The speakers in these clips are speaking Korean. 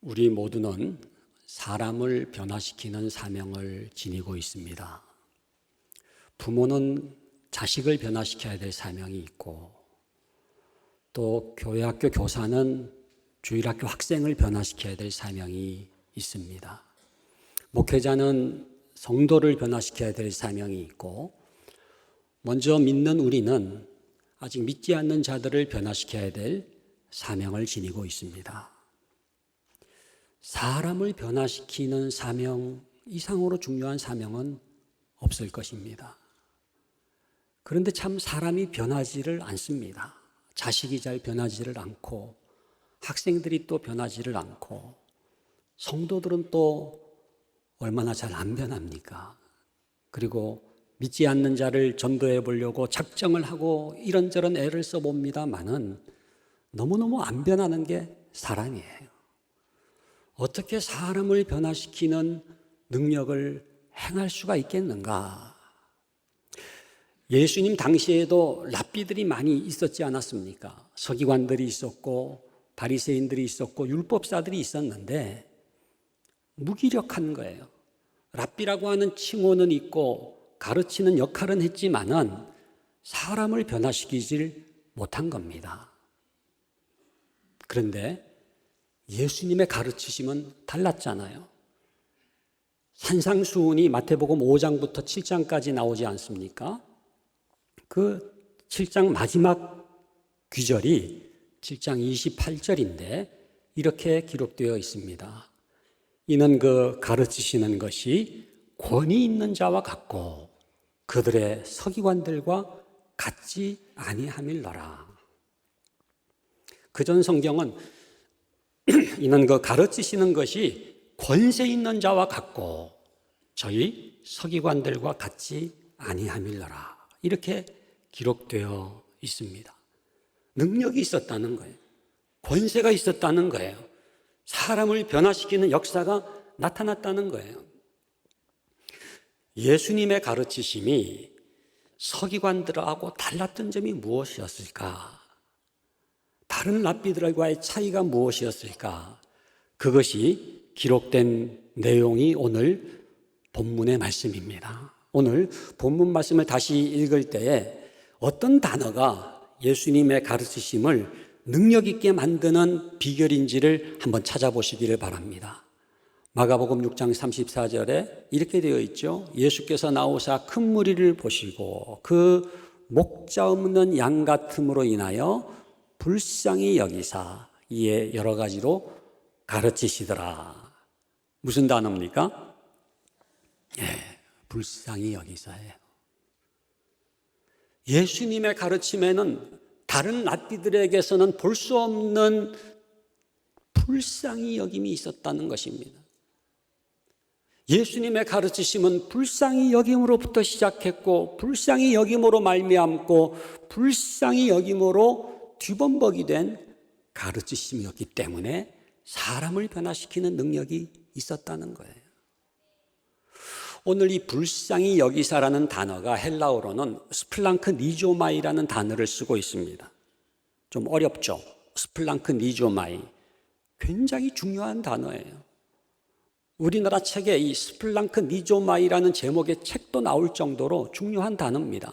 우리 모두는 사람을 변화시키는 사명을 지니고 있습니다. 부모는 자식을 변화시켜야 될 사명이 있고, 또 교회학교 교사는 주일학교 학생을 변화시켜야 될 사명이 있습니다. 목회자는 성도를 변화시켜야 될 사명이 있고, 먼저 믿는 우리는 아직 믿지 않는 자들을 변화시켜야 될 사명을 지니고 있습니다. 사람을 변화시키는 사명 이상으로 중요한 사명은 없을 것입니다. 그런데 참 사람이 변하지를 않습니다. 자식이 잘 변하지를 않고, 학생들이 또 변하지를 않고, 성도들은 또 얼마나 잘 안 변합니까? 그리고 믿지 않는 자를 전도해 보려고 작정을 하고 이런저런 애를 써봅니다마는 너무너무 안 변하는 게 사람이에요. 어떻게 사람을 변화시키는 능력을 행할 수가 있겠는가? 예수님 당시에도 랍비들이 많이 있었지 않았습니까? 서기관들이 있었고 바리새인들이 있었고 율법사들이 있었는데 무기력한 거예요. 랍비라고 하는 칭호는 있고 가르치는 역할은 했지만은 사람을 변화시키질 못한 겁니다. 그런데 예수님의 가르치심은 달랐잖아요. 산상수훈이 마태복음 5장부터 7장까지 나오지 않습니까? 그 7장 마지막 귀절이 7장 28절인데 이렇게 기록되어 있습니다. 이는 그 가르치시는 것이 권위 있는 자와 같고 그들의 서기관들과 같지 아니함일러라. 그전 성경은 이는 그 가르치시는 것이 권세 있는 자와 같고 저희 서기관들과 같지 아니함일러라. 이렇게 기록되어 있습니다. 능력이 있었다는 거예요. 권세가 있었다는 거예요. 사람을 변화시키는 역사가 나타났다는 거예요. 예수님의 가르치심이 서기관들하고 달랐던 점이 무엇이었을까? 다른 랍비들과의 차이가 무엇이었을까? 그것이 기록된 내용이 오늘 본문의 말씀입니다. 오늘 본문 말씀을 다시 읽을 때에 어떤 단어가 예수님의 가르치심을 능력 있게 만드는 비결인지를 한번 찾아보시기를 바랍니다. 마가복음 6장 34절에 이렇게 되어 있죠. 예수께서 나오사 큰 무리를 보시고 그 목자 없는 양 같음으로 인하여 불쌍히 여기사 이에 여러 가지로 가르치시더라. 무슨 단어입니까? 불쌍히 여기사예요. 예수님의 가르침에는 다른 랍비들에게서는 볼 수 없는 불쌍히 여김이 있었다는 것입니다. 예수님의 가르치심은 불쌍히 여김으로부터 시작했고 불쌍히 여김으로 말미암고 불쌍히 여김으로 뒤범벅이 된 가르치심이었기 때문에 사람을 변화시키는 능력이 있었다는 거예요. 오늘 이 불쌍히 여기사라는 단어가 헬라어로는 스플랑크 니조마이라는 단어를 쓰고 있습니다. 좀 어렵죠? 스플랑크 니조마이. 굉장히 중요한 단어예요. 우리나라 책에 이 스플랑크 니조마이라는 제목의 책도 나올 정도로 중요한 단어입니다.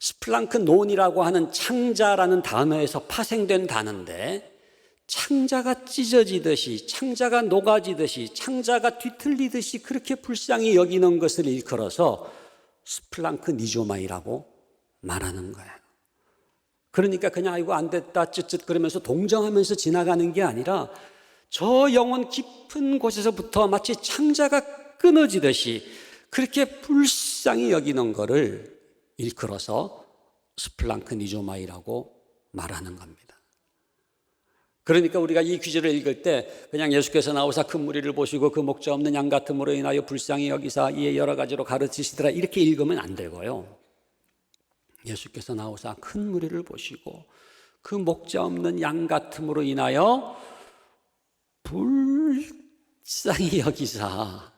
스플랑크 논이라고 하는 창자라는 단어에서 파생된 단어인데 창자가 찢어지듯이 창자가 녹아지듯이 창자가 뒤틀리듯이 그렇게 불쌍히 여기는 것을 일컬어서 스플랑크 니조마이라고 말하는 거예요. 그러니까 그냥 아이고 안 됐다 쯧쯧 그러면서 동정하면서 지나가는 게 아니라 저 영혼 깊은 곳에서부터 마치 창자가 끊어지듯이 그렇게 불쌍히 여기는 것을 일컬어서 스플랑크 니조마이라고 말하는 겁니다. 그러니까 우리가 이 귀절을 읽을 때 그냥 예수께서 나오사 큰 무리를 보시고 그 목자 없는 양 같음으로 인하여 불쌍히 여기사 이에 여러 가지로 가르치시더라 이렇게 읽으면 안 되고요. 예수께서 나오사 큰 무리를 보시고 그 목자 없는 양 같음으로 인하여 불쌍히 여기사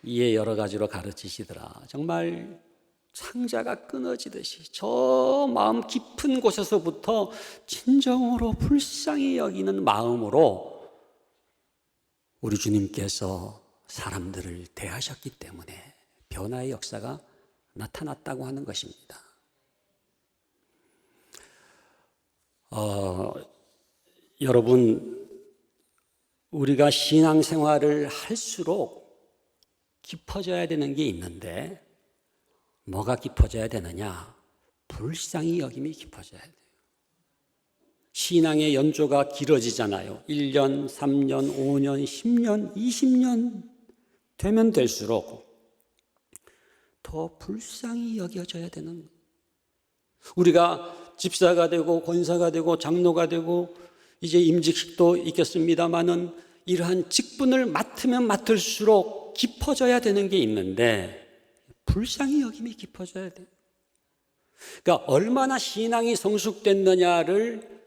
이에 여러 가지로 가르치시더라. 정말 창자가 끊어지듯이 저 마음 깊은 곳에서부터 진정으로 불쌍히 여기는 마음으로 우리 주님께서 사람들을 대하셨기 때문에 변화의 역사가 나타났다고 하는 것입니다. 여러분, 우리가 신앙생활을 할수록 깊어져야 되는 게 있는데 뭐가 깊어져야 되느냐? 불쌍히 여김이 깊어져야 돼요. 신앙의 연조가 길어지잖아요. 1년, 3년, 5년, 10년, 20년 되면 될수록 더 불쌍히 여겨져야 되는 거예요. 우리가 집사가 되고 권사가 되고 장로가 되고 이제 임직식도 있겠습니다마는 이러한 직분을 맡으면 맡을수록 깊어져야 되는 게 있는데 불쌍히 여김이 깊어져야 돼요. 그러니까 얼마나 신앙이 성숙됐느냐를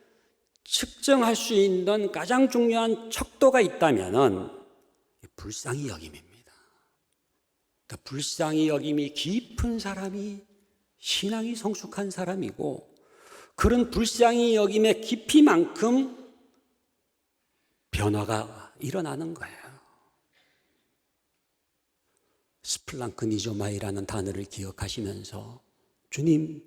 측정할 수 있는 가장 중요한 척도가 있다면은 불쌍히 여김입니다. 그러니까 불쌍히 여김이 깊은 사람이 신앙이 성숙한 사람이고 그런 불쌍히 여김의 깊이만큼 변화가 일어나는 거예요. 스플랑크니조마이라는 단어를 기억하시면서 주님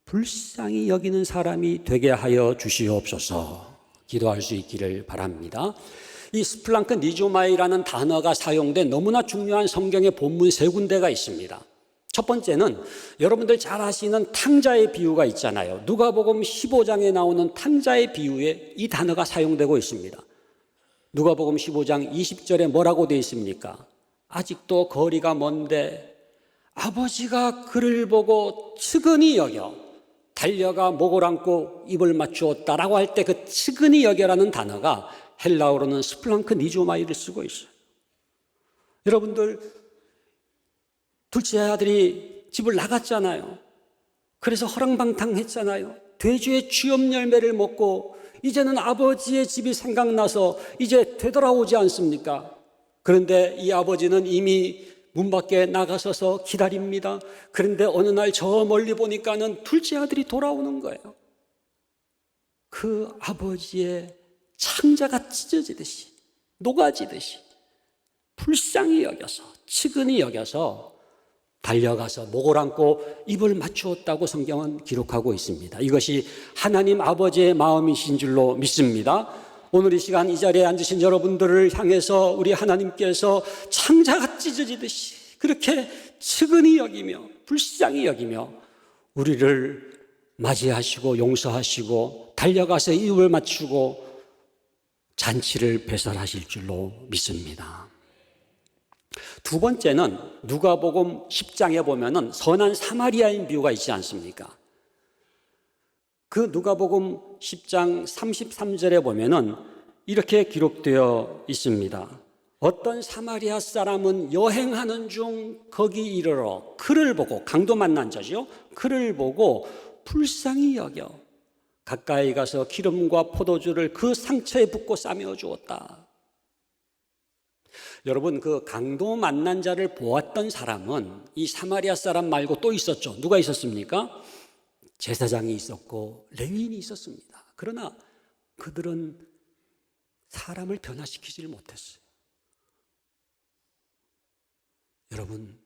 불쌍히 여기는 사람이 되게 하여 주시옵소서 기도할 수 있기를 바랍니다. 이 스플랑크니조마이라는 단어가 사용된 너무나 중요한 성경의 본문 세 군데가 있습니다. 첫 번째는 여러분들 잘 아시는 탕자의 비유가 있잖아요. 누가복음 15장에 나오는 탕자의 비유에 이 단어가 사용되고 있습니다. 누가복음 15장 20절에 뭐라고 되어 있습니까? 아직도 거리가 먼데 아버지가 그를 보고 측은히 여겨 달려가 목을 안고 입을 맞추었다라고 할 때 그 측은히 여겨라는 단어가 헬라어로는 스플랑크니조마이를 쓰고 있어요. 여러분들 둘째 아들이 집을 나갔잖아요. 그래서 허랑방탕했잖아요. 돼지의 쥐염 열매를 먹고 이제는 아버지의 집이 생각나서 이제 되돌아오지 않습니까? 그런데 이 아버지는 이미 문 밖에 나가서서 기다립니다. 그런데 어느 날 저 멀리 보니까는 둘째 아들이 돌아오는 거예요. 그 아버지의 창자가 찢어지듯이 녹아지듯이 불쌍히 여겨서 측은히 여겨서 달려가서 목을 안고 입을 맞추었다고 성경은 기록하고 있습니다. 이것이 하나님 아버지의 마음이신 줄로 믿습니다. 오늘 이 시간 이 자리에 앉으신 여러분들을 향해서 우리 하나님께서 창자가 찢어지듯이 그렇게 측은히 여기며 불쌍히 여기며 우리를 맞이하시고 용서하시고 달려가서 입을 맞추고 잔치를 배설하실 줄로 믿습니다. 두 번째는 누가복음 10장에 보면은 선한 사마리아인 비유가 있지 않습니까? 그 누가복음 10장 33절에 보면은 이렇게 기록되어 있습니다. 어떤 사마리아 사람은 여행하는 중 거기 이르러 그를 보고, 강도 만난 자죠, 그를 보고 불쌍히 여겨 가까이 가서 기름과 포도주를 그 상처에 붓고 싸매어 주었다. 여러분, 그 강도 만난 자를 보았던 사람은 이 사마리아 사람 말고 또 있었죠. 누가 있었습니까? 제사장이 있었고 레위인이 있었습니다. 그러나 그들은 사람을 변화시키지를 못했어요. 여러분,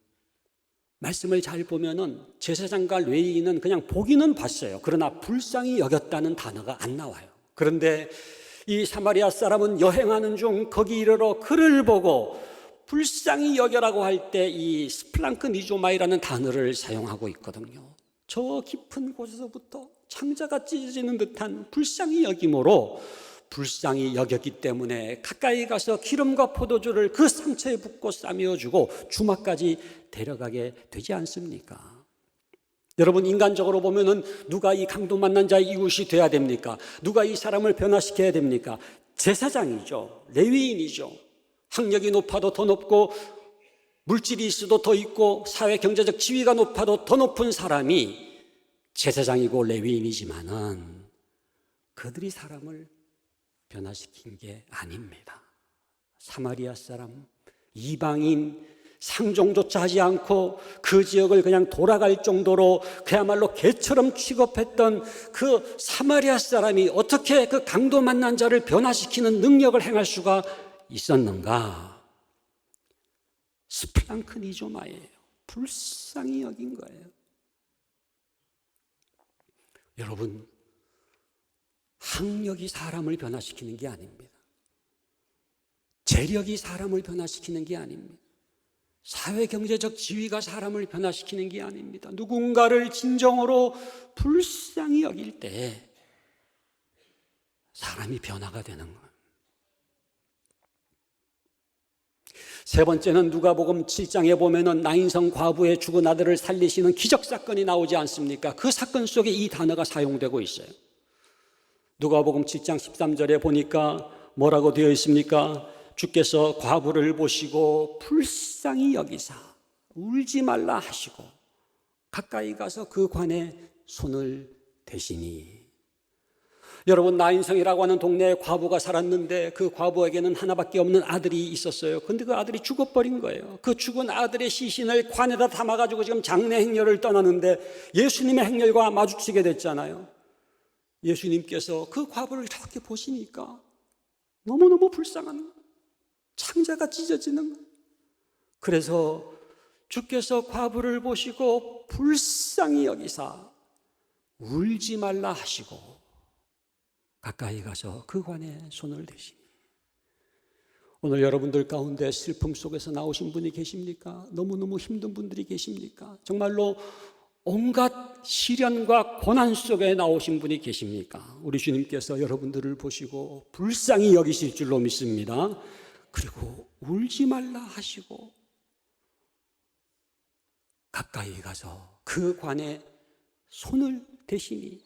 말씀을 잘 보면은 제사장과 레위인은 그냥 보기는 봤어요. 그러나 불쌍히 여겼다는 단어가 안 나와요. 그런데 이 사마리아 사람은 여행하는 중 거기 이르러 그를 보고 불쌍히 여겨라고 할 때 이 스플랑크니조마이라는 단어를 사용하고 있거든요. 저 깊은 곳에서부터 창자가 찢어지는 듯한 불쌍히 여김으로 불쌍히 여겼기 때문에 가까이 가서 기름과 포도주를 그 상처에 붓고 싸매어주고 주막까지 데려가게 되지 않습니까? 여러분, 인간적으로 보면은 누가 이 강도 만난 자의 이웃이 돼야 됩니까? 누가 이 사람을 변화시켜야 됩니까? 제사장이죠. 레위인이죠. 학력이 높아도 더 높고 물질이 있어도 더 있고 사회 경제적 지위가 높아도 더 높은 사람이 제사장이고 레위인이지만은 그들이 사람을 변화시킨 게 아닙니다. 사마리아 사람, 이방인 상종조차 하지 않고 그 지역을 그냥 돌아갈 정도로 그야말로 개처럼 취급했던 그 사마리아 사람이 어떻게 그 강도 만난 자를 변화시키는 능력을 행할 수가 있었는가? 스플랑크니조마예요. 불쌍히 여긴 거예요. 여러분, 학력이 사람을 변화시키는 게 아닙니다. 재력이 사람을 변화시키는 게 아닙니다. 사회경제적 지위가 사람을 변화시키는 게 아닙니다. 누군가를 진정으로 불쌍히 여길 때 사람이 변화가 되는 거예요. 세 번째는 누가복음 7장에 보면은 나인성 과부의 죽은 아들을 살리시는 기적 사건이 나오지 않습니까? 그 사건 속에 이 단어가 사용되고 있어요. 누가복음 7장 13절에 보니까 뭐라고 되어 있습니까? 주께서 과부를 보시고 불쌍히 여기사 울지 말라 하시고 가까이 가서 그 관에 손을 대시니. 여러분, 나인성이라고 하는 동네에 과부가 살았는데 그 과부에게는 하나밖에 없는 아들이 있었어요. 근데 그 아들이 죽어버린 거예요. 그 죽은 아들의 시신을 관에다 담아가지고 지금 장례 행렬을 떠나는데 예수님의 행렬과 마주치게 됐잖아요. 예수님께서 그 과부를 이렇게 보시니까 너무너무 불쌍한 거예요. 창자가 찢어지는 거예요. 그래서 주께서 과부를 보시고 불쌍히 여기사 울지 말라 하시고 가까이 가서 그 관에 손을 대시니. 오늘 여러분들 가운데 슬픔 속에서 나오신 분이 계십니까? 너무너무 힘든 분들이 계십니까? 정말로 온갖 시련과 고난 속에 나오신 분이 계십니까? 우리 주님께서 여러분들을 보시고 불쌍히 여기실 줄로 믿습니다. 그리고 울지 말라 하시고 가까이 가서 그 관에 손을 대시니.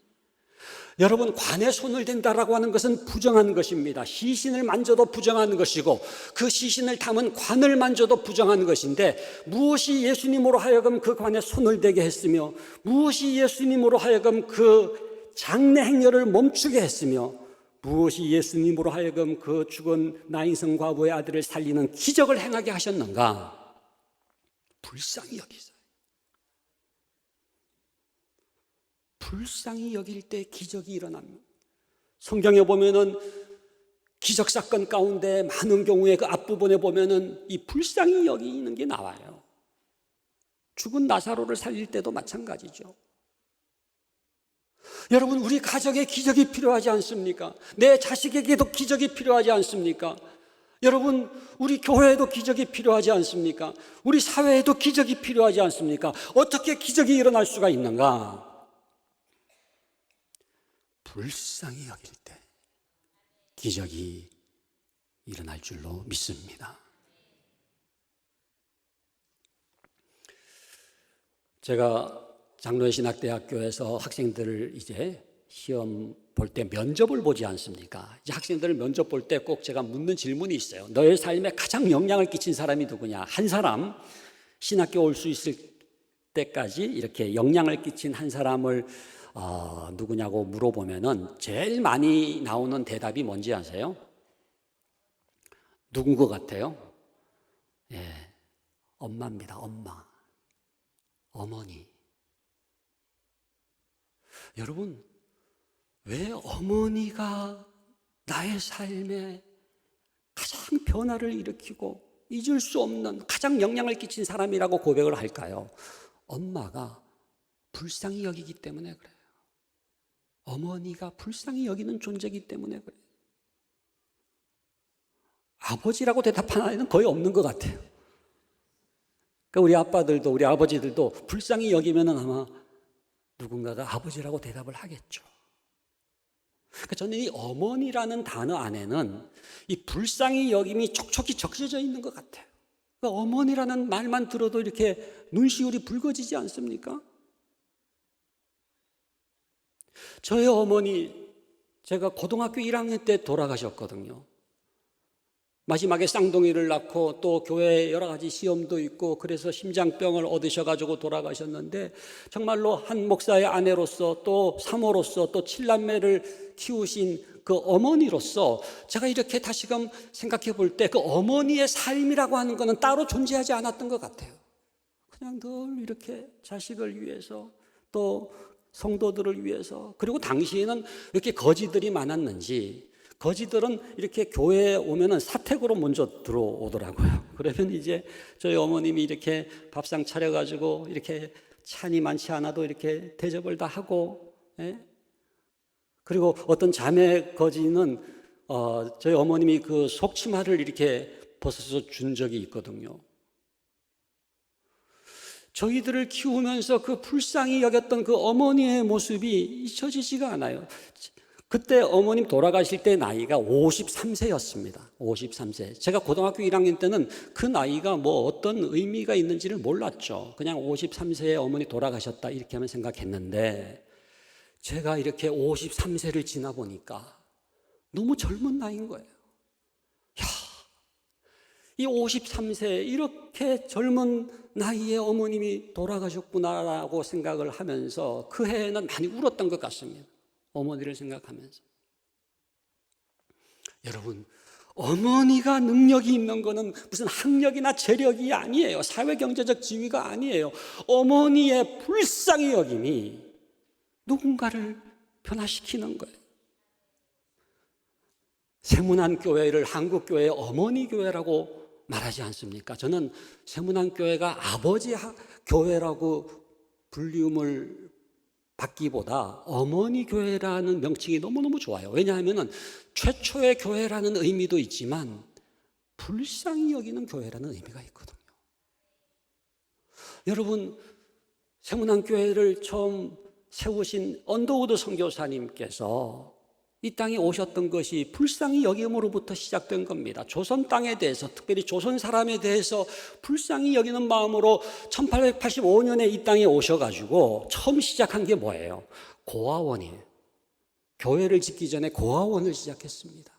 여러분, 관에 손을 댄다라고 하는 것은 부정한 것입니다. 시신을 만져도 부정한 것이고 그 시신을 담은 관을 만져도 부정한 것인데, 무엇이 예수님으로 하여금 그 관에 손을 대게 했으며 무엇이 예수님으로 하여금 그 장례 행렬을 멈추게 했으며 무엇이 예수님으로 하여금 그 죽은 나인성 과부의 아들을 살리는 기적을 행하게 하셨는가? 불쌍히 여기세요. 불쌍히 여길 때 기적이 일어납니다. 성경에 보면은 기적 사건 가운데 많은 경우에 그 앞부분에 보면은 이 불쌍히 여기는 게 나와요. 죽은 나사로를 살릴 때도 마찬가지죠. 여러분, 우리 가정에 기적이 필요하지 않습니까? 내 자식에게도 기적이 필요하지 않습니까? 여러분, 우리 교회에도 기적이 필요하지 않습니까? 우리 사회에도 기적이 필요하지 않습니까? 어떻게 기적이 일어날 수가 있는가? 불쌍히 여길 때 기적이 일어날 줄로 믿습니다. 제가 장로신학대학교에서 학생들을 이제 시험 볼 때 면접을 보지 않습니까? 이제 학생들을 면접 볼 때 꼭 제가 묻는 질문이 있어요. 너의 삶에 가장 영향을 끼친 사람이 누구냐? 한 사람, 신학교 올 수 있을 때까지 이렇게 영향을 끼친 한 사람을 누구냐고 물어보면은 제일 많이 나오는 대답이 뭔지 아세요? 누군 것 같아요? 예, 엄마입니다. 엄마. 어머니. 여러분, 왜 어머니가 나의 삶에 가장 변화를 일으키고 잊을 수 없는 가장 영향을 끼친 사람이라고 고백을 할까요? 엄마가 불쌍히 여기기 때문에 그래요. 어머니가 불쌍히 여기는 존재이기 때문에 그래요. 아버지라고 대답하는 아이는 거의 없는 것 같아요. 그러니까 우리 아빠들도 우리 아버지들도 불쌍히 여기면 아마 누군가가 아버지라고 대답을 하겠죠. 그러니까 저는 이 어머니라는 단어 안에는 이 불쌍히 여김이 촉촉히 적셔져 있는 것 같아요. 그러니까 어머니라는 말만 들어도 이렇게 눈시울이 붉어지지 않습니까? 저의 어머니, 제가 고등학교 1학년 때 돌아가셨거든요. 마지막에 쌍둥이를 낳고 또 교회에 여러 가지 시험도 있고 그래서 심장병을 얻으셔가지고 돌아가셨는데, 정말로 한 목사의 아내로서 또 사모로서 또 7남매를 키우신 그 어머니로서 제가 이렇게 다시금 생각해 볼 때 그 어머니의 삶이라고 하는 것은 따로 존재하지 않았던 것 같아요. 그냥 늘 이렇게 자식을 위해서 또 성도들을 위해서, 그리고 당시에는 이렇게 거지들이 많았는지 거지들은 이렇게 교회에 오면은 사택으로 먼저 들어오더라고요. 그러면 이제 저희 어머님이 이렇게 밥상 차려가지고 이렇게 찬이 많지 않아도 이렇게 대접을 다 하고, 예? 그리고 어떤 자매 거지는 저희 어머님이 그 속치마를 이렇게 벗어서 준 적이 있거든요. 저희들을 키우면서 그 불쌍히 여겼던 그 어머니의 모습이 잊혀지지가 않아요. 그때 어머님 돌아가실 때 나이가 53세였습니다. 53세. 제가 고등학교 1학년 때는 그 나이가 뭐 어떤 의미가 있는지를 몰랐죠. 그냥 53세에 어머니 돌아가셨다 이렇게 하면 생각했는데, 제가 이렇게 53세를 지나 보니까 너무 젊은 나이인 거예요. 야, 이 53세 이렇게 젊은 나이에 어머님이 돌아가셨구나라고 생각을 하면서 그 해에는 많이 울었던 것 같습니다. 어머니를 생각하면서. 여러분, 어머니가 능력이 있는 것은 무슨 학력이나 재력이 아니에요. 사회경제적 지위가 아니에요. 어머니의 불쌍히 여김이 누군가를 변화시키는 거예요. 세문안교회를 한국교회의 어머니 교회라고 말하지 않습니까? 저는 세문안교회가 아버지 교회라고 불리움을 받기보다 어머니 교회라는 명칭이 너무너무 좋아요. 왜냐하면 최초의 교회라는 의미도 있지만 불쌍히 여기는 교회라는 의미가 있거든요. 여러분, 세문안교회를 처음 세우신 언더우드 선교사님께서 이 땅에 오셨던 것이 불쌍히 여김으로부터 시작된 겁니다. 조선 땅에 대해서, 특별히 조선 사람에 대해서 불쌍히 여기는 마음으로 1885년에 이 땅에 오셔가지고 처음 시작한 게 뭐예요? 고아원이에요. 교회를 짓기 전에 고아원을 시작했습니다.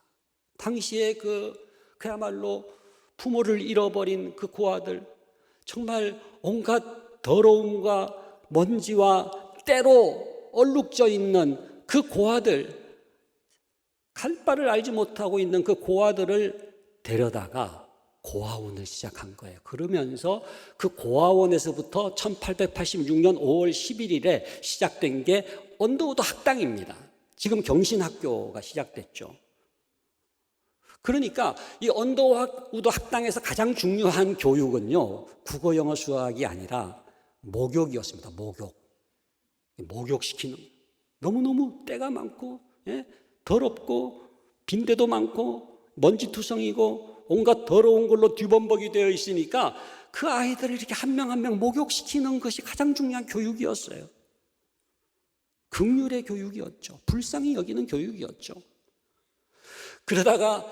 당시에 그야말로 부모를 잃어버린 그 고아들, 정말 온갖 더러움과 먼지와 때로 얼룩져 있는 그 고아들, 갈 바를 알지 못하고 있는 그 고아들을 데려다가 고아원을 시작한 거예요. 그러면서 그 고아원에서부터 1886년 5월 11일에 시작된 게 언더우드 학당입니다. 지금 경신학교가 시작됐죠. 그러니까 이 언더우드 학당에서 가장 중요한 교육은요, 국어, 영어, 수학이 아니라 목욕이었습니다. 목욕시키는. 너무너무 때가 많고, 예? 더럽고 빈대도 많고 먼지투성이고 온갖 더러운 걸로 뒤범벅이 되어 있으니까 그 아이들을 이렇게 한 명 한 명 목욕시키는 것이 가장 중요한 교육이었어요. 긍휼의 교육이었죠. 불쌍히 여기는 교육이었죠. 그러다가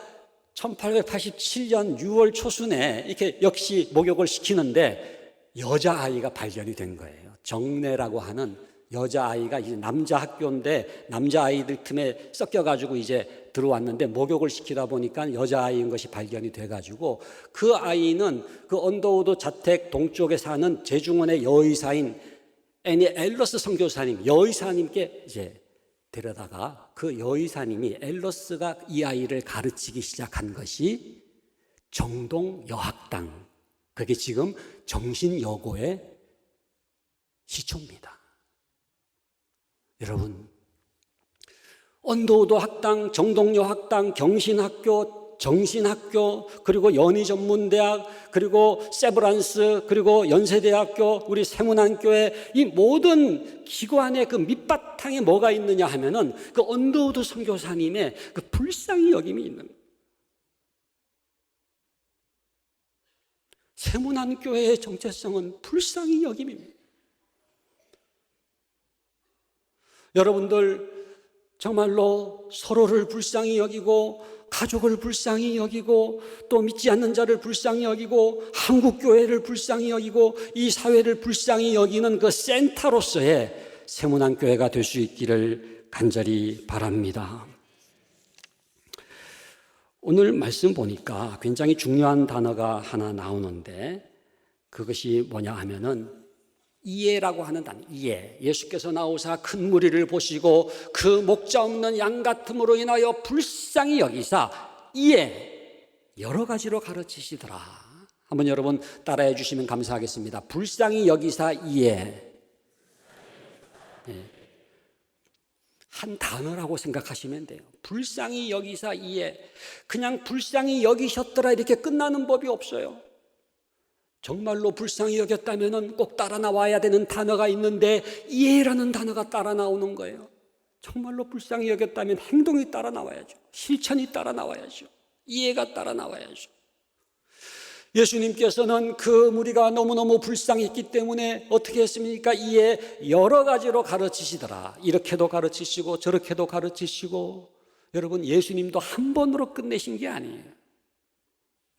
1887년 6월 초순에 이렇게 역시 목욕을 시키는데 여자아이가 발견이 된 거예요. 정례라고 하는 여자아이가 이제 남자 학교인데 남자아이들 틈에 섞여가지고 이제 들어왔는데 목욕을 시키다 보니까 여자아이인 것이 발견이 돼가지고 그 아이는 그 언더우드 자택 동쪽에 사는 제중원의 여의사인 애니 앨러스 선교사님, 여의사님께 이제 데려다가 그 여의사님이 앨러스가 이 아이를 가르치기 시작한 것이 정동여학당, 그게 지금 정신여고의 시초입니다. 여러분, 언더우드 학당, 정동여 학당, 경신학교, 정신학교, 그리고 연희전문대학, 그리고 세브란스, 그리고 연세대학교, 우리 세문안교회, 이 모든 기관의 그 밑바탕에 뭐가 있느냐 하면은 그 언더우드 선교사님의 그 불쌍히 여김이 있는 거예요. 세문안교회의 정체성은 불쌍히 여김입니다. 여러분들 정말로 서로를 불쌍히 여기고 가족을 불쌍히 여기고 또 믿지 않는 자를 불쌍히 여기고 한국교회를 불쌍히 여기고 이 사회를 불쌍히 여기는 그 센터로서의 세문안교회가 될 수 있기를 간절히 바랍니다. 오늘 말씀 보니까 굉장히 중요한 단어가 하나 나오는데 그것이 뭐냐 하면은 이해라고 하는 단어. 이해. 예수께서 나오사 큰 무리를 보시고 그 목자 없는 양 같음으로 인하여 불쌍히 여기사 이해 여러 가지로 가르치시더라. 한번 여러분 따라해 주시면 감사하겠습니다. 불쌍히 여기사 이해. 한 단어라고 생각하시면 돼요. 불쌍히 여기사 이해. 그냥 불쌍히 여기셨더라 이렇게 끝나는 법이 없어요. 정말로 불쌍히 여겼다면 꼭 따라 나와야 되는 단어가 있는데 이해라는 단어가 따라 나오는 거예요. 정말로 불쌍히 여겼다면 행동이 따라 나와야죠. 실천이 따라 나와야죠. 이해가 따라 나와야죠. 예수님께서는 그 무리가 너무너무 불쌍했기 때문에 어떻게 했습니까? 이에 여러 가지로 가르치시더라. 이렇게도 가르치시고 저렇게도 가르치시고. 여러분, 예수님도 한 번으로 끝내신 게 아니에요.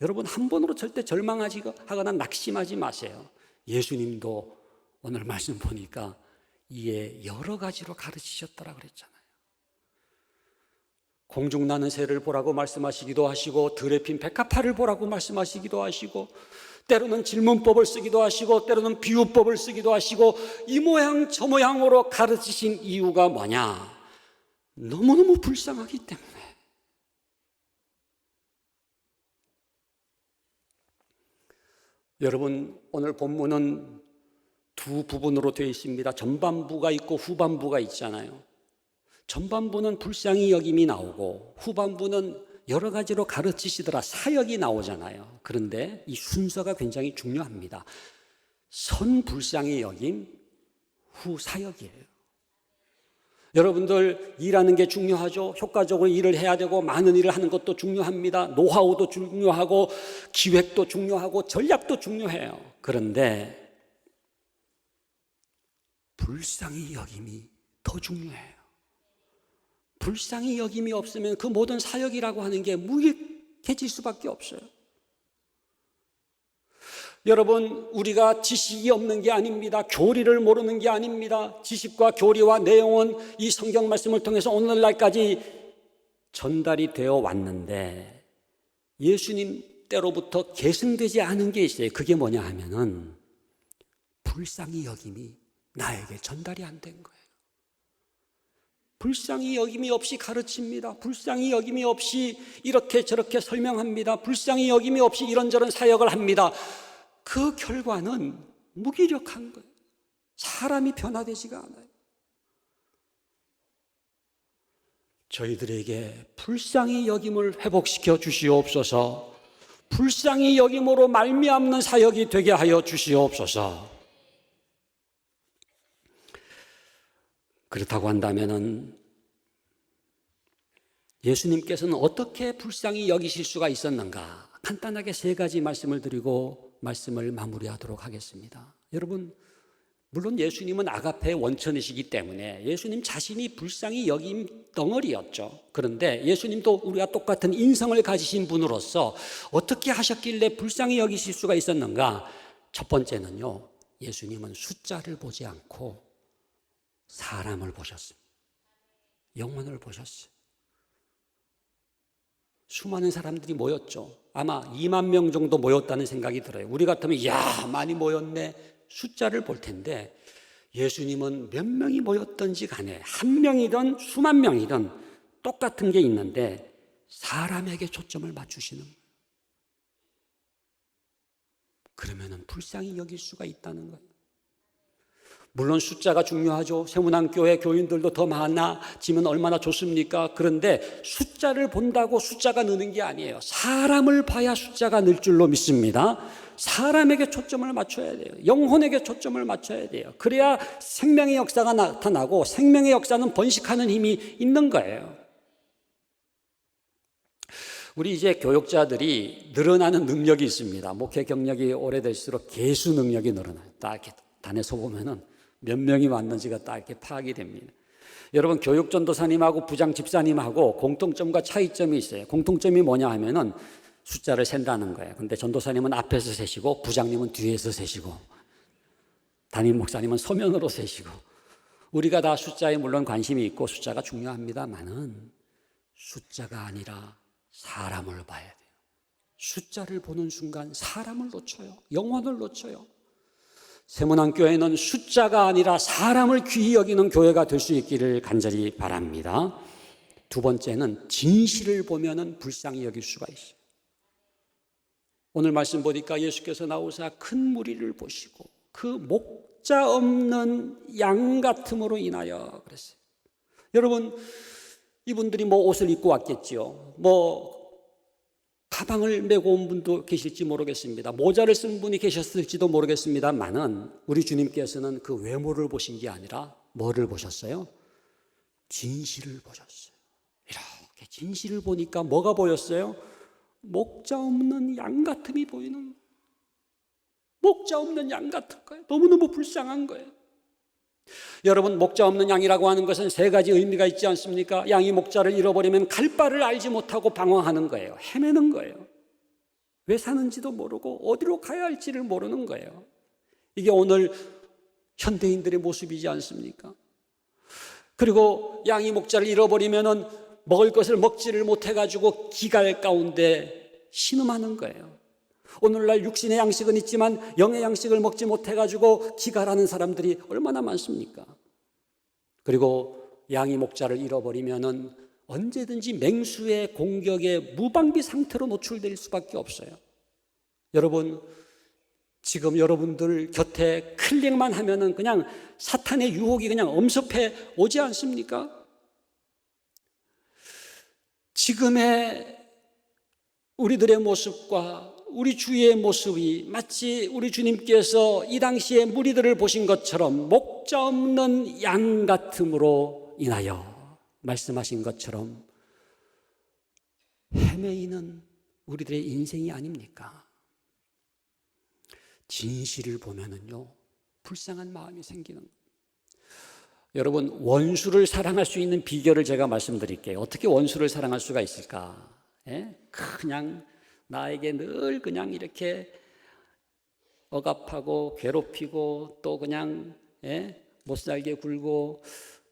여러분, 한 번으로 절대 절망하거나 낙심하지 마세요. 예수님도 오늘 말씀 보니까 이에 여러 가지로 가르치셨더라 그랬잖아요. 공중나는 새를 보라고 말씀하시기도 하시고 들에 핀 백합화를 보라고 말씀하시기도 하시고 때로는 질문법을 쓰기도 하시고 때로는 비유법을 쓰기도 하시고 이 모양 저 모양으로 가르치신 이유가 뭐냐? 너무너무 불쌍하기 때문에. 여러분, 오늘 본문은 두 부분으로 되어 있습니다. 전반부가 있고 후반부가 있잖아요. 전반부는 불쌍히 여김이 나오고 후반부는 여러 가지로 가르치시더라 사역이 나오잖아요. 그런데 이 순서가 굉장히 중요합니다. 선 불쌍히 여김, 후 사역이에요. 여러분들 일하는 게 중요하죠. 효과적으로 일을 해야 되고 많은 일을 하는 것도 중요합니다. 노하우도 중요하고 기획도 중요하고 전략도 중요해요. 그런데 불쌍히 여김이 더 중요해요. 불쌍히 여김이 없으면 그 모든 사역이라고 하는 게 무익해질 수밖에 없어요. 여러분, 우리가 지식이 없는 게 아닙니다. 교리를 모르는 게 아닙니다. 지식과 교리와 내용은 이 성경 말씀을 통해서 오늘날까지 전달이 되어 왔는데 예수님 때로부터 계승되지 않은 게 있어요. 그게 뭐냐 하면은 불쌍히 여김이 나에게 전달이 안 된 거예요. 불쌍히 여김이 없이 가르칩니다. 불쌍히 여김이 없이 이렇게 저렇게 설명합니다. 불쌍히 여김이 없이 이런저런 사역을 합니다. 그 결과는 무기력한 거예요. 사람이 변화되지가 않아요. 저희들에게 불쌍히 여김을 회복시켜 주시옵소서. 불쌍히 여김으로 말미암는 사역이 되게 하여 주시옵소서. 그렇다고 한다면은 예수님께서는 어떻게 불쌍히 여기실 수가 있었는가? 간단하게 세 가지 말씀을 드리고 말씀을 마무리하도록 하겠습니다. 여러분, 물론 예수님은 아가페의 원천이시기 때문에 예수님 자신이 불쌍히 여김 덩어리였죠. 그런데 예수님도 우리와 똑같은 인성을 가지신 분으로서 어떻게 하셨길래 불쌍히 여기실 수가 있었는가? 첫 번째는요, 예수님은 숫자를 보지 않고 사람을 보셨습니다. 영혼을 보셨어요. 수많은 사람들이 모였죠. 아마 2만 명 정도 모였다는 생각이 들어요. 우리 같으면 이야 많이 모였네 숫자를 볼 텐데 예수님은 몇 명이 모였던지 간에 한 명이든 수만 명이든 똑같은 게 있는데 사람에게 초점을 맞추시는 거예요. 그러면 불쌍히 여길 수가 있다는 거예요. 물론 숫자가 중요하죠. 세문안교회 교인들도 더 많아지면 얼마나 좋습니까? 그런데 숫자를 본다고 숫자가 느는 게 아니에요. 사람을 봐야 숫자가 늘 줄로 믿습니다. 사람에게 초점을 맞춰야 돼요. 영혼에게 초점을 맞춰야 돼요. 그래야 생명의 역사가 나타나고 생명의 역사는 번식하는 힘이 있는 거예요. 우리 이제 교육자들이 늘어나는 능력이 있습니다. 목회 경력이 오래될수록 계수 능력이 늘어나요. 딱 이렇게 단에서 보면은 몇 명이 왔는지가 딱 이렇게 파악이 됩니다. 여러분, 교육전도사님하고 부장 집사님하고 공통점과 차이점이 있어요. 공통점이 뭐냐 하면은 숫자를 센다는 거예요. 근데 전도사님은 앞에서 세시고 부장님은 뒤에서 세시고 담임 목사님은 서면으로 세시고 우리가 다 숫자에 물론 관심이 있고 숫자가 중요합니다만은 숫자가 아니라 사람을 봐야 돼요. 숫자를 보는 순간 사람을 놓쳐요. 영혼을 놓쳐요. 세문안교회는 숫자가 아니라 사람을 귀히 여기는 교회가 될 수 있기를 간절히 바랍니다. 두 번째는 진실을 보면은 불쌍히 여길 수가 있어요. 오늘 말씀 보니까 예수께서 나오사 큰 무리를 보시고 그 목자 없는 양 같음으로 인하여 그랬어요. 여러분, 이분들이 뭐 옷을 입고 왔겠지요. 뭐 가방을 메고 온 분도 계실지 모르겠습니다. 모자를 쓴 분이 계셨을지도 모르겠습니다만은 우리 주님께서는 그 외모를 보신 게 아니라 뭐를 보셨어요? 진실을 보셨어요. 이렇게 진실을 보니까 뭐가 보였어요? 목자 없는 양 같음이 보이는 거예요. 목자 없는 양 같은 거예요. 너무너무 불쌍한 거예요. 여러분, 목자 없는 양이라고 하는 것은 세 가지 의미가 있지 않습니까? 양이 목자를 잃어버리면 갈 바를 알지 못하고 방황하는 거예요. 헤매는 거예요. 왜 사는지도 모르고 어디로 가야 할지를 모르는 거예요. 이게 오늘 현대인들의 모습이지 않습니까? 그리고 양이 목자를 잃어버리면은 먹을 것을 먹지를 못해가지고 기갈 가운데 신음하는 거예요. 오늘날 육신의 양식은 있지만 영의 양식을 먹지 못해가지고 기갈하는 사람들이 얼마나 많습니까? 그리고 양이 목자를 잃어버리면은 언제든지 맹수의 공격에 무방비 상태로 노출될 수밖에 없어요. 여러분, 지금 여러분들 곁에 클릭만 하면은 그냥 사탄의 유혹이 그냥 엄습해 오지 않습니까? 지금의 우리들의 모습과 우리 주위의 모습이 마치 우리 주님께서 이 당시에 무리들을 보신 것처럼 목자 없는 양 같음으로 인하여 말씀하신 것처럼 헤매이는 우리들의 인생이 아닙니까? 진실을 보면은요, 불쌍한 마음이 생기는 거예요. 여러분, 원수를 사랑할 수 있는 비결을 제가 말씀드릴게요. 어떻게 원수를 사랑할 수가 있을까? 그냥 나에게 늘 그냥 이렇게 억압하고 괴롭히고 또 그냥 못살게 굴고,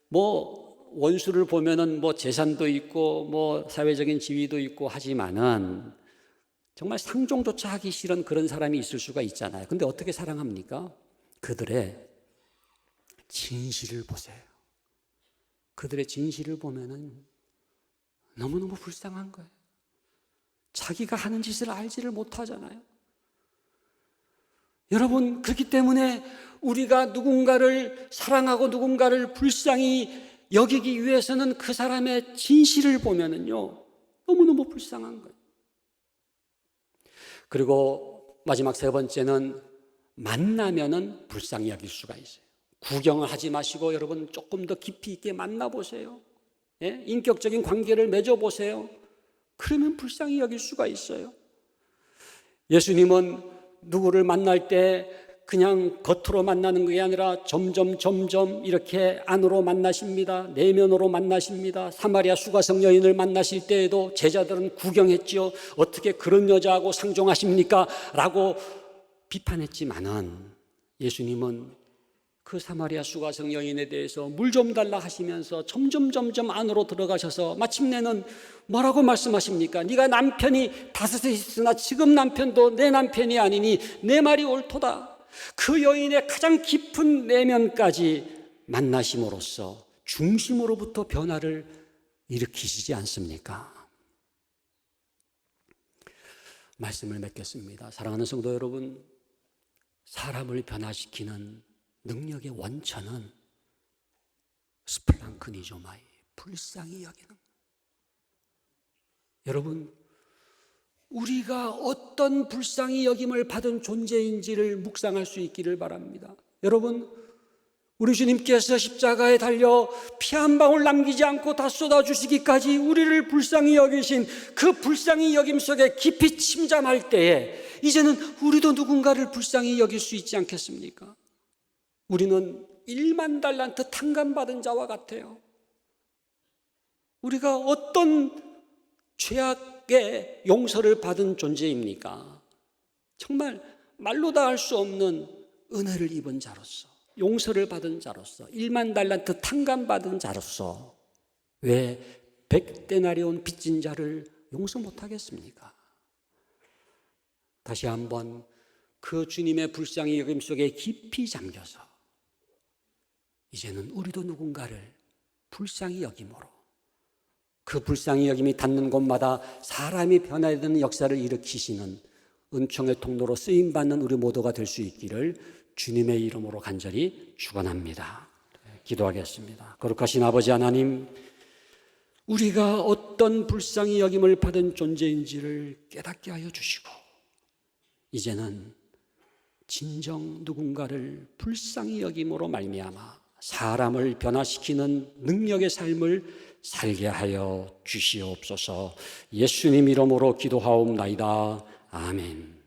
뭐 원수를 보면은 뭐 재산도 있고 뭐 사회적인 지위도 있고 하지만은 정말 상종조차 하기 싫은 그런 사람이 있을 수가 있잖아요. 근데 어떻게 사랑합니까? 그들의 진실을 보세요. 그들의 진실을 보면은 너무너무 불쌍한 거예요. 자기가 하는 짓을 알지를 못하잖아요. 여러분, 그렇기 때문에 우리가 누군가를 사랑하고 누군가를 불쌍히 여기기 위해서는 그 사람의 진실을 보면은요, 너무너무 불쌍한 거예요. 그리고 마지막 세 번째는 만나면은 불쌍히 여길 수가 있어요. 구경을 하지 마시고 여러분 조금 더 깊이 있게 만나보세요. 인격적인 관계를 맺어보세요. 그러면 불쌍히 여길 수가 있어요. 예수님은 누구를 만날 때 그냥 겉으로 만나는 게 아니라 점점 이렇게 안으로 만나십니다. 내면으로 만나십니다. 사마리아 수가성 여인을 만나실 때에도 제자들은 구경했죠. 어떻게 그런 여자하고 상종하십니까? 라고 비판했지만은 예수님은 그 사마리아 수가성 여인에 대해서 물 좀 달라 하시면서 점점 안으로 들어가셔서 마침내는 뭐라고 말씀하십니까? 네가 남편이 5이 있으나 지금 남편도 내 남편이 아니니 내 말이 옳도다. 그 여인의 가장 깊은 내면까지 만나심으로써 중심으로부터 변화를 일으키시지 않습니까? 말씀을 맺겠습니다. 사랑하는 성도 여러분, 사람을 변화시키는 능력의 원천은 스플랑크니조마이, 불쌍히 여기는. 여러분, 우리가 어떤 불쌍히 여김을 받은 존재인지를 묵상할 수 있기를 바랍니다. 여러분, 우리 주님께서 십자가에 달려 피 한 방울 남기지 않고 다 쏟아주시기까지 우리를 불쌍히 여기신 그 불쌍히 여김 속에 깊이 침잠할 때에 이제는 우리도 누군가를 불쌍히 여길 수 있지 않겠습니까? 우리는 1만 달란트 탕감받은 자와 같아요. 우리가 어떤 죄악의 용서를 받은 존재입니까? 정말 말로 다 할 수 없는 은혜를 입은 자로서, 용서를 받은 자로서, 1만 달란트 탕감받은 자로서 왜 100데나리온 빚진 자를 용서 못하겠습니까? 다시 한번 그 주님의 불쌍히 여김 속에 깊이 잠겨서 이제는 우리도 누군가를 불쌍히 여김으로 그 불쌍히 여김이 닿는 곳마다 사람이 변화해야 되는 역사를 일으키시는 은총의 통로로 쓰임받는 우리 모두가 될 수 있기를 주님의 이름으로 간절히 축원합니다. 기도하겠습니다. 거룩하신 아버지 하나님, 우리가 어떤 불쌍히 여김을 받은 존재인지를 깨닫게 하여 주시고 이제는 진정 누군가를 불쌍히 여김으로 말미암아 사람을 변화시키는 능력의 삶을 살게 하여 주시옵소서. 예수님 이름으로 기도하옵나이다. 아멘.